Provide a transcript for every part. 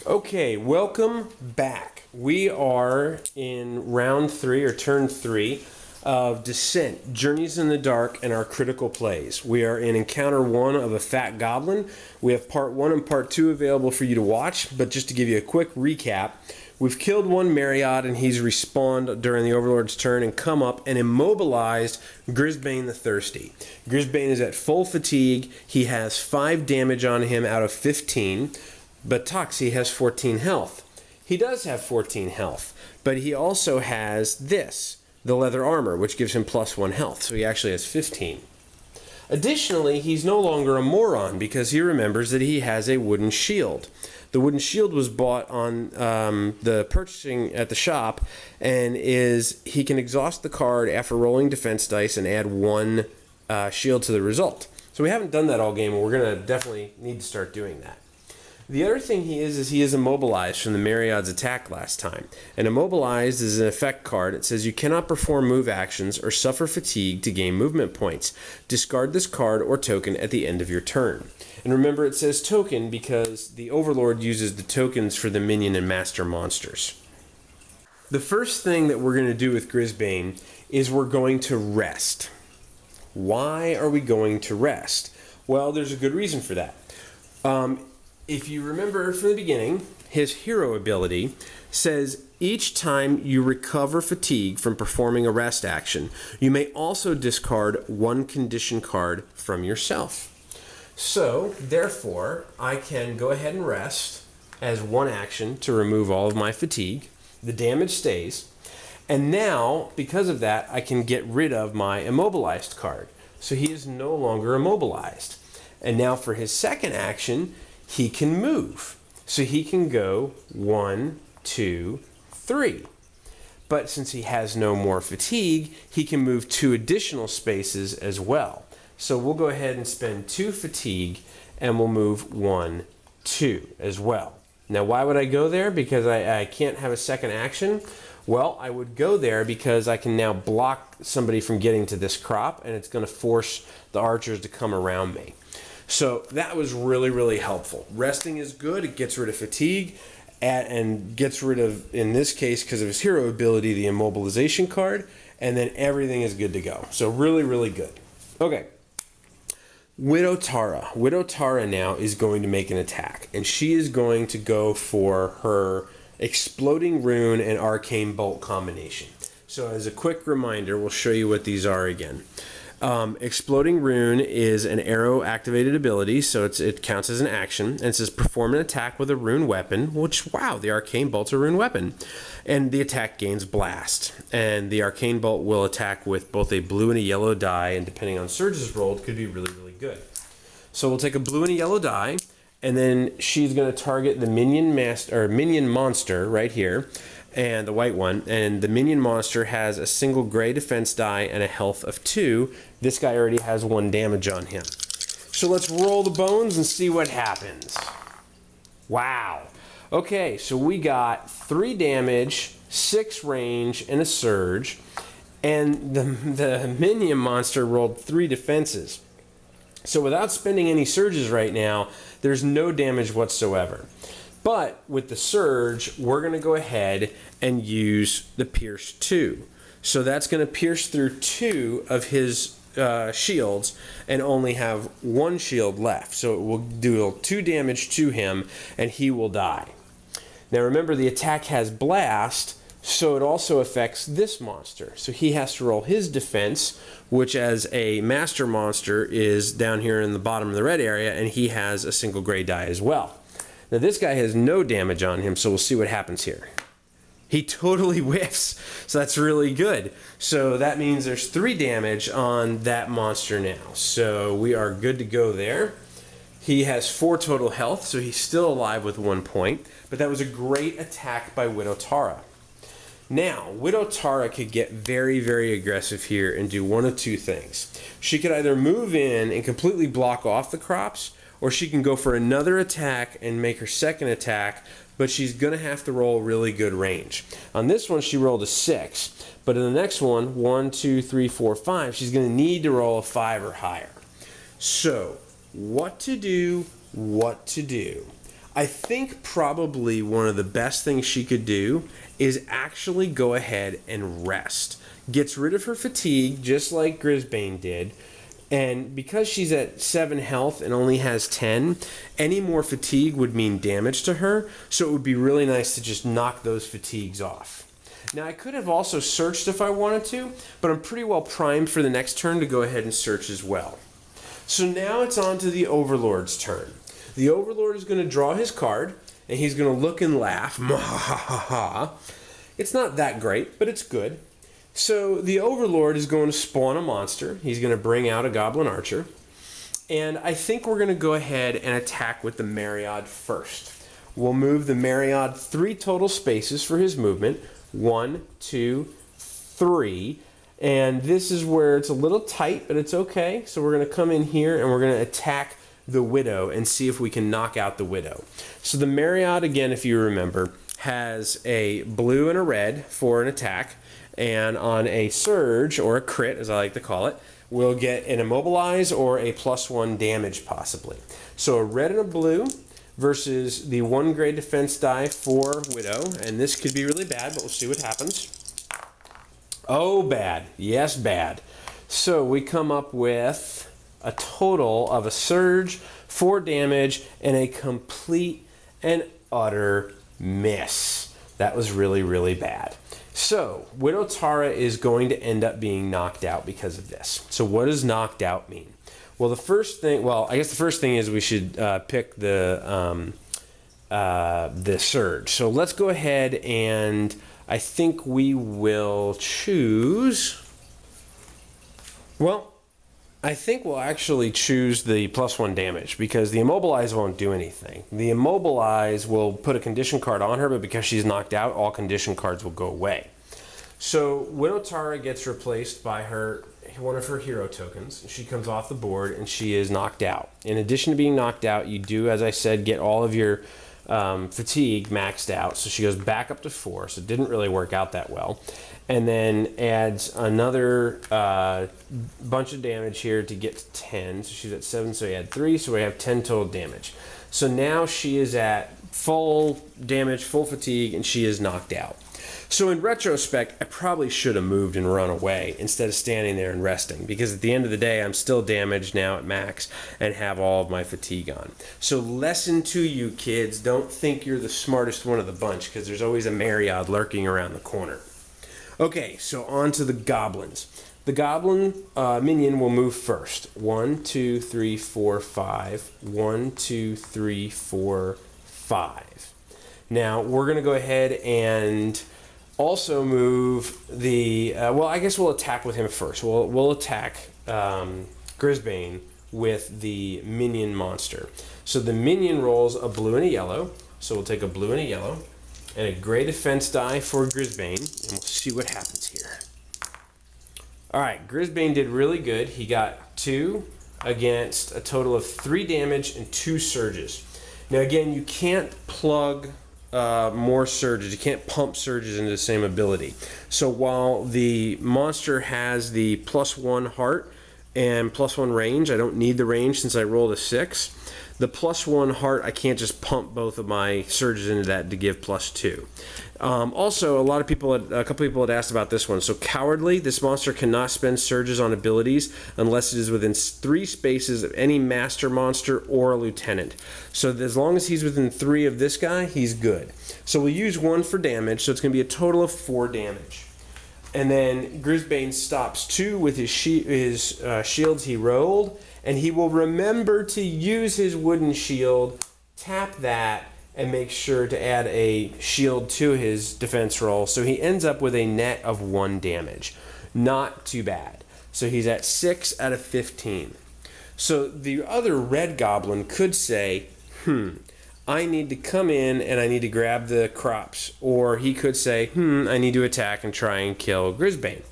Okay, welcome back. We are in round 3 or turn 3 of Descent, Journeys in the Dark, and our critical plays. We are in encounter 1 of a fat goblin. We have part 1 and part 2 available for you to watch, but just to give you a quick recap, we've killed one Marriott and he's respawned during the Overlord's turn and come up and immobilized Grisbane the Thirsty. Grisbane is at full fatigue. He has 5 damage on him out of 15. But Toxie has 14 health. He does have 14 health, but he also has this, the leather armor, which gives him +1 health, so he actually has 15. Additionally, he's no longer a moron because he remembers that he has a wooden shield. The wooden shield was bought on the purchasing at the shop, and he can exhaust the card after rolling defense dice and add 1 shield to the result. So we haven't done that all game, and we're going to definitely need to start doing that. The other thing he is immobilized from the Marriott's attack last time. And immobilized is an effect card. It says you cannot perform move actions or suffer fatigue to gain movement points. Discard this card or token at the end of your turn. And remember, it says token because the Overlord uses the tokens for the minion and master monsters. The first thing that we're going to do with Grisbane is we're going to rest. Why are we going to rest? Well, there's a good reason for that. If you remember from the beginning, his hero ability says each time you recover fatigue from performing a rest action, you may also discard 1 condition card from yourself. So, therefore, I can go ahead and rest as 1 action to remove all of my fatigue. The damage stays. And now, because of that, I can get rid of my immobilized card. So he is no longer immobilized. And now for his second action, he can move. So he can go 1, 2, 3. But since he has no more fatigue, he can move 2 additional spaces as well. So we'll go ahead and spend 2 fatigue and we'll move 1, 2 as well. Now why would I go there? Because I can't have a second action? Well, I would go there because I can now block somebody from getting to this crop and it's going to force the archers to come around me. So that was really, really helpful. Resting is good. It gets rid of fatigue and gets rid of, in this case, because of his hero ability, the immobilization card, and then everything is good to go. So really, really good. Okay. Widow Tara. Widow Tara now is going to make an attack, and she is going to go for her Exploding Rune and Arcane Bolt combination. So as a quick reminder, we'll show you what these are again. Exploding Rune is an arrow activated ability, so it counts as an action, and it says perform an attack with a rune weapon, which, wow, the Arcane Bolt's a rune weapon. And the attack gains blast. And the Arcane Bolt will attack with both a blue and a yellow die, and depending on surges rolled, could be really, really good. So we'll take a blue and a yellow die, and then she's going to target the minion monster right here, and the white one, and the minion monster has a single gray defense die and a health of 2. This guy already has 1 damage on him. So let's roll the bones and see what happens. Wow. Okay, so we got 3 damage, 6 range, and a surge, and the minion monster rolled 3 defenses. So without spending any surges right now, there's no damage whatsoever. But with the surge, we're going to go ahead and use the Pierce 2. So that's going to pierce through 2 of his shields and only have 1 shield left. So it will do 2 damage to him and he will die. Now remember, the attack has blast, so it also affects this monster. So he has to roll his defense, which as a master monster is down here in the bottom of the red area, and he has a single gray die as well. Now this guy has no damage on him, so we'll see what happens here. He totally whiffs, so that's really good. So that means there's 3 damage on that monster now. So we are good to go there. He has 4 total health, so he's still alive with 1 point. But that was a great attack by Widow Tara. Now, Widow Tara could get very, very aggressive here and do one of two things. She could either move in and completely block off the crops, or she can go for another attack and make her second attack, but she's going to have to roll really good range. On this one, she rolled a 6, but in the next one, 1, 2, 3, 4, 5, she's going to need to roll a 5 or higher. So, what to do, what to do. I think probably one of the best things she could do is actually go ahead and rest. Gets rid of her fatigue, just like Grisbane did. And because she's at 7 health and only has 10, any more fatigue would mean damage to her. So it would be really nice to just knock those fatigues off. Now I could have also searched if I wanted to, but I'm pretty well primed for the next turn to go ahead and search as well. So now it's on to the Overlord's turn. The Overlord is going to draw his card, and he's going to look and laugh. It's not that great, but it's good. So the Overlord is going to spawn a monster. He's going to bring out a Goblin Archer. And I think we're going to go ahead and attack with the Mariod first. We'll move the Mariod 3 total spaces for his movement. 1, 2, 3. And this is where it's a little tight, but it's okay. So we're going to come in here and we're going to attack the Widow and see if we can knock out the Widow. So the Mariod, again, if you remember, has a blue and a red for an attack. And on a surge, or a crit, as I like to call it, we'll get an immobilize or a +1 damage possibly. So a red and a blue versus the 1 grade defense die for Widow. And this could be really bad, but we'll see what happens. Oh, bad. Yes, bad. So we come up with a total of a surge, 4 damage, and a complete and utter miss. That was really, really bad. So, Widow Tara is going to end up being knocked out because of this. So what does knocked out mean? Well, the first thing is we should pick the surge. So let's go ahead and I think we will choose, well, I think we'll actually choose the +1 damage because the immobilize won't do anything. The immobilize will put a condition card on her, but because she's knocked out, all condition cards will go away. So Widow Tara gets replaced by one of her hero tokens. She comes off the board and she is knocked out. In addition to being knocked out, you do, as I said, get all of your fatigue maxed out. So she goes back up to 4, so it didn't really work out that well. And then adds another bunch of damage here to get to 10. So she's at 7, so we add 3, so we have 10 total damage. So now she is at full damage, full fatigue, and she is knocked out. So in retrospect, I probably should have moved and run away instead of standing there and resting, because at the end of the day, I'm still damaged now at max and have all of my fatigue on. So lesson to you kids, don't think you're the smartest one of the bunch, because there's always a Mariod lurking around the corner. Okay, so on to the goblins. The goblin minion will move first. 1, 2, 3, 4, 5. 1, 2, 3, 4, 5. Now, we're going to go ahead and also move the, well, I guess we'll attack with him first. We'll attack Grisbane with the minion monster. So the minion rolls a blue and a yellow. So we'll take a blue and a yellow and a gray defense die for Grisbane, and we'll see what happens here. All right, Grisbane did really good. He got 2 against a total of 3 damage and 2 surges. Now again, you can't plug more surges. You can't pump surges into the same ability. So while the monster has the +1 heart and +1 range, I don't need the range since I rolled a 6. The +1 heart, I can't just pump both of my surges into that to give +2. Also, a couple people had asked about this one. So Cowardly, this monster cannot spend surges on abilities unless it is within 3 spaces of any master monster or a lieutenant. So as long as he's within 3 of this guy, he's good. So we'll use 1 for damage, so it's going to be a total of 4 damage. And then Grisbane stops 2 with his shields he rolled, and he will remember to use his wooden shield, tap that, and make sure to add a shield to his defense roll. So he ends up with a net of 1 damage. Not too bad. So he's at 6 out of 15. So the other red goblin could say, I need to come in and I need to grab the crops. Or he could say, I need to attack and try and kill Grisbane.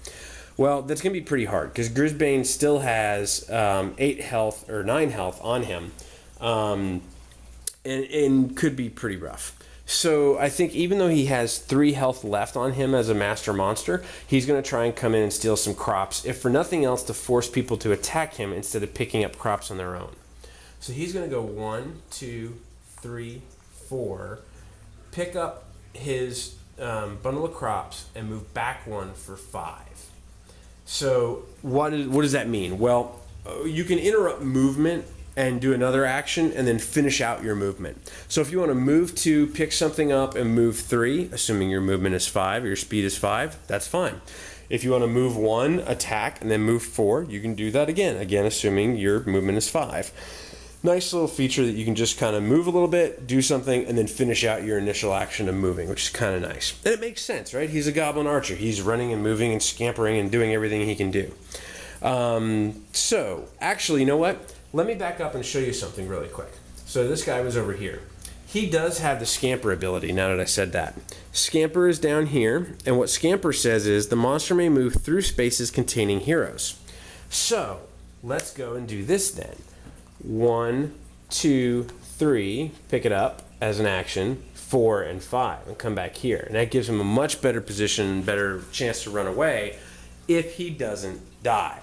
Well, that's going to be pretty hard because Grisbane still has 8 health or 9 health on him, and could be pretty rough. So I think even though he has 3 health left on him as a master monster, he's going to try and come in and steal some crops, if for nothing else to force people to attack him instead of picking up crops on their own. So he's going to go 1, 2, 3, 4, pick up his bundle of crops and move back 1 for 5. So what does that mean? Well, you can interrupt movement and do another action and then finish out your movement. So if you want to move 2, pick something up and move 3, assuming your movement is 5 or your speed is 5, that's fine. If you want to move 1, attack, and then move 4, you can do that again assuming your movement is 5. Nice little feature that you can just kind of move a little bit, do something, and then finish out your initial action of moving, which is kind of nice. And it makes sense, right? He's a goblin archer. He's running and moving and scampering and doing everything he can do. So, actually, you know what? Let me back up and show you something really quick. So this guy was over here. He does have the scamper ability, now that I said that. Scamper is down here, and what scamper says is the monster may move through spaces containing heroes. So, let's go and do this then. 1, 2, 3, pick it up as an action, 4 and 5, and come back here. And that gives him a much better position, better chance to run away if he doesn't die.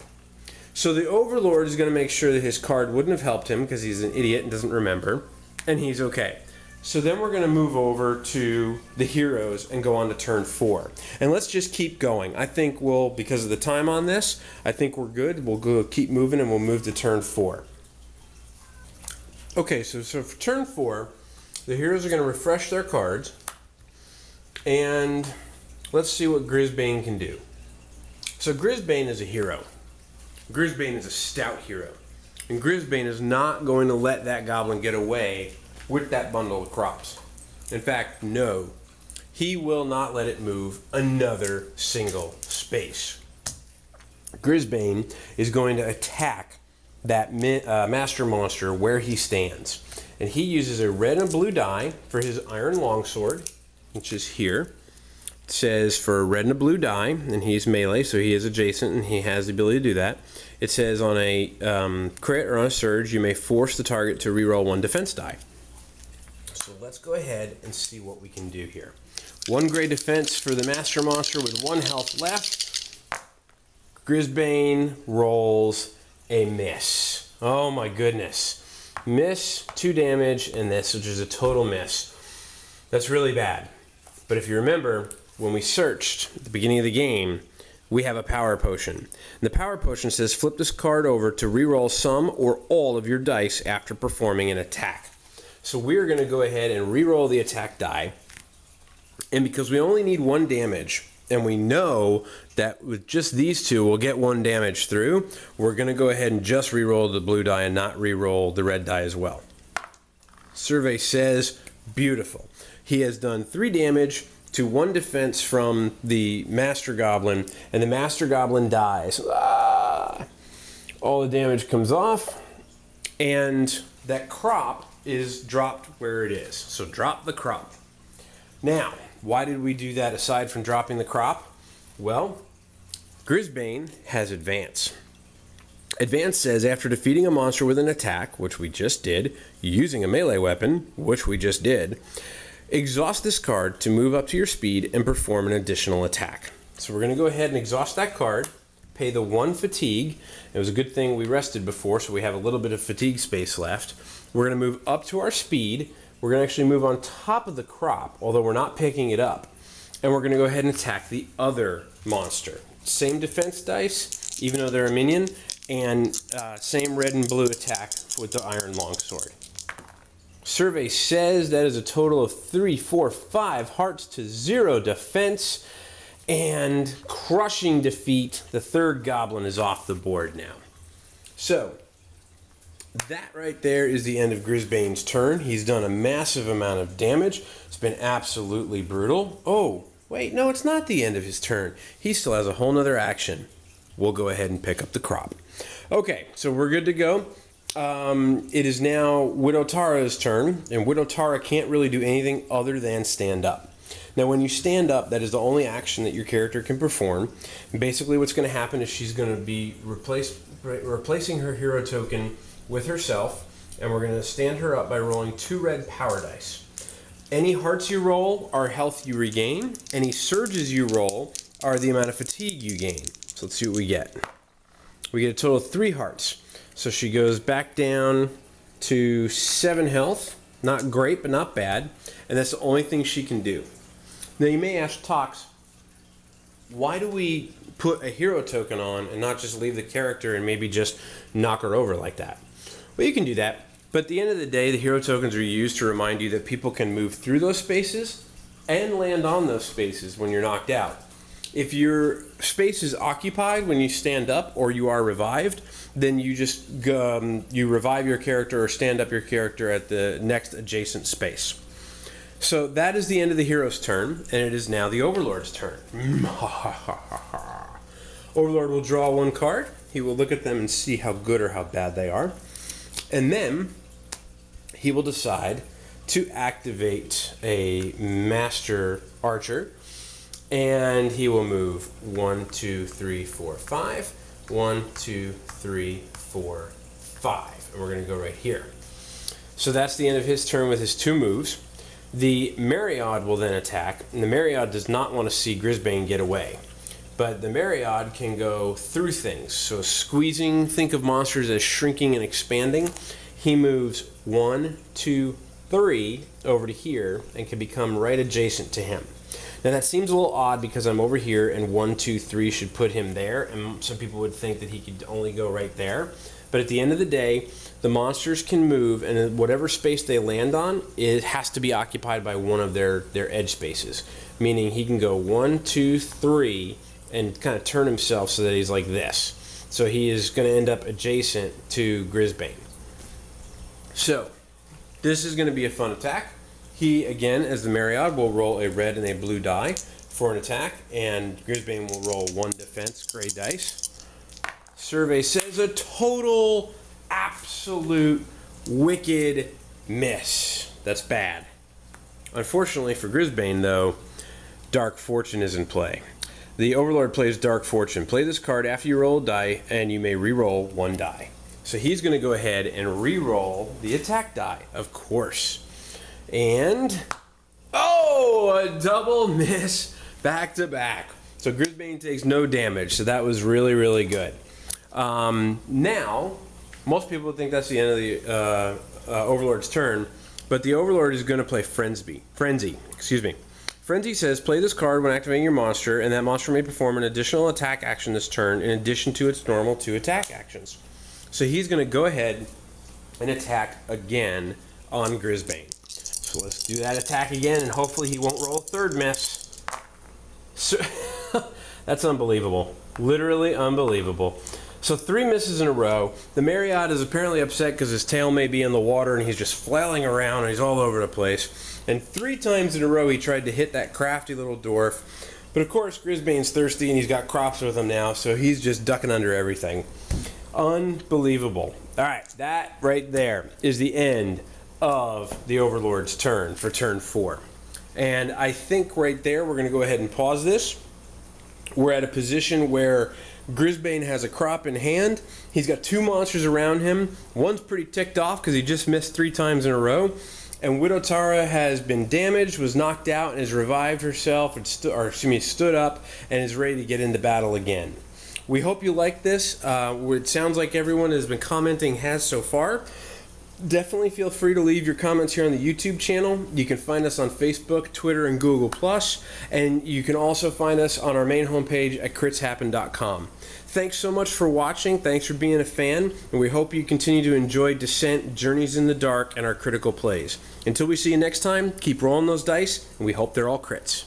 So the Overlord is going to make sure that his card wouldn't have helped him because he's an idiot and doesn't remember, and he's okay. So then we're going to move over to the heroes and go on to turn 4. And let's just keep going. I think we'll, because of the time on this, I think we're good. We'll go keep moving and we'll move to turn 4. Okay, so for turn 4, the heroes are going to refresh their cards, and let's see what Grisbane can do. So Grisbane is a hero. Grisbane is a stout hero, and Grisbane is not going to let that goblin get away with that bundle of crops. In fact, no, he will not let it move another single space. Grisbane is going to attack that master monster where he stands, and he uses a red and blue die for his iron longsword, which is here. It says for a red and a blue die, and he's melee, so he is adjacent and he has the ability to do that. It says on a crit or on a surge, you may force the target to reroll 1 defense die. So let's go ahead and see what we can do here. 1 gray defense for the master monster with 1 health left. Grisbane rolls a miss. Oh my goodness. Miss, 2 damage, and this, which is a total miss. That's really bad. But if you remember, when we searched at the beginning of the game, we have a power potion. And the power potion says flip this card over to reroll some or all of your dice after performing an attack. So we're going to go ahead and reroll the attack die. And because we only need 1 damage, and we know that with just these 2 we'll get 1 damage through, we're going to go ahead and just reroll the blue die and not reroll the red die as well. Survey says beautiful. He has done 3 damage to 1 defense from the Master Goblin, and the Master Goblin dies. Ah! All the damage comes off, and that crop is dropped where it is. So drop the crop. Now, why did we do that aside from dropping the crop? Well, Grisbane has Advance. Advance says after defeating a monster with an attack, which we just did, using a melee weapon, which we just did, exhaust this card to move up to your speed and perform an additional attack. So we're going to go ahead and exhaust that card, pay the 1 fatigue. It was a good thing we rested before, so we have a little bit of fatigue space left. We're going to move up to our speed. We're going to actually move on top of the crop, although we're not picking it up. And we're going to go ahead and attack the other monster. Same defense dice, even though they're a minion, and same red and blue attack with the iron longsword. Survey says that is a total of 3, 4, 5 hearts to 0 defense, and crushing defeat. The 3rd goblin is off the board now. So that right there is the end of Grisbane's turn. He's done a massive amount of damage. It's been absolutely brutal. Oh, wait, no, it's not the end of his turn. He still has a whole nother action. We'll go ahead and pick up the crop. Okay, so we're good to go. it is now Widow Tara's turn, and Widow Tara can't really do anything other than stand up. Now, when you stand up, that is the only action that your character can perform. Basically, what's going to happen is she's going to be replacing her hero token with herself, and we're going to stand her up by rolling 2 red power dice. Any hearts you roll are health you regain. Any surges you roll are the amount of fatigue you gain. So let's see what we get. We get a total of 3 hearts. So she goes back down to 7 health. Not great, but not bad. And that's the only thing she can do. Now you may ask, Tox, why do we put a hero token on and not just leave the character and maybe just knock her over like that? Well, you can do that. But at the end of the day, the hero tokens are used to remind you that people can move through those spaces and land on those spaces when you're knocked out. If your space is occupied when you stand up or you are revived, then you just you revive your character or stand up your character at the next adjacent space. So that is the end of the hero's turn, and it is now the Overlord's turn. Overlord will draw 1 card. He will look at them and see how good or how bad they are. And then he will decide to activate a Master Archer. And he will move 1, 2, 3, 4, 5. 1, 2, 3, 4, 5. And we're going to go right here. So that's the end of his turn with his 2 moves. The Mariod will then attack, and the Mariod does not want to see Grisbane get away. But the Mariod can go through things. So squeezing, think of monsters as shrinking and expanding. He moves 1, 2, 3 over to here and can become right adjacent to him. Now that seems a little odd because I'm over here and 1, 2, 3 should put him there, and some people would think that he could only go right there. But at the end of the day, the monsters can move, and whatever space they land on, it has to be occupied by one of their edge spaces. Meaning he can go 1, 2, 3 and kind of turn himself so that he's like this. So he is going to end up adjacent to Grisbane. So this is going to be a fun attack. He, again, as the Mariod, will roll a red and a blue die for an attack, and Grisbane will roll 1 defense gray dice. Survey says a total, absolute, wicked miss. That's bad. Unfortunately for Grisbane, though, Dark Fortune is in play. The Overlord plays Dark Fortune. Play this card after you roll a die, and you may re-roll 1 die. So he's going to go ahead and re-roll the attack die, of course. And, oh, a double miss back to back. So Grisbane takes no damage, so that was really, really good. Now, most people would think that's the end of the Overlord's turn, but the Overlord is going to play Frenzy. Frenzy says, play this card when activating your monster, and that monster may perform an additional attack action this turn in addition to its normal 2 attack actions. So he's going to go ahead and attack again on Grisbane. So let's do that attack again, and hopefully he won't roll a 3rd miss. So that's unbelievable. Literally unbelievable. So 3 misses in a row. The Mariod is apparently upset because his tail may be in the water and he's just flailing around and he's all over the place. And 3 times in a row he tried to hit that crafty little dwarf. But of course Grisbane's thirsty and he's got crops with him now, so he's just ducking under everything. Unbelievable. Alright, that right there is the end of the Overlord's turn for turn 4. And I think right there we're going to go ahead and pause this. We're at a position where Grisbane has a crop in hand. He's got 2 monsters around him. One's pretty ticked off because he just missed 3 times in a row. And Widow Tara has been damaged, was knocked out, and has revived herself, and stood up, and is ready to get into battle again. We hope you like this. It sounds like everyone has been commenting has so far. Definitely feel free to leave your comments here on the YouTube channel. You can find us on Facebook, Twitter, and Google+. And you can also find us on our main homepage at critshappen.com. Thanks so much for watching. Thanks for being a fan. And we hope you continue to enjoy Descent, Journeys in the Dark, and our critical plays. Until we see you next time, keep rolling those dice, and we hope they're all crits.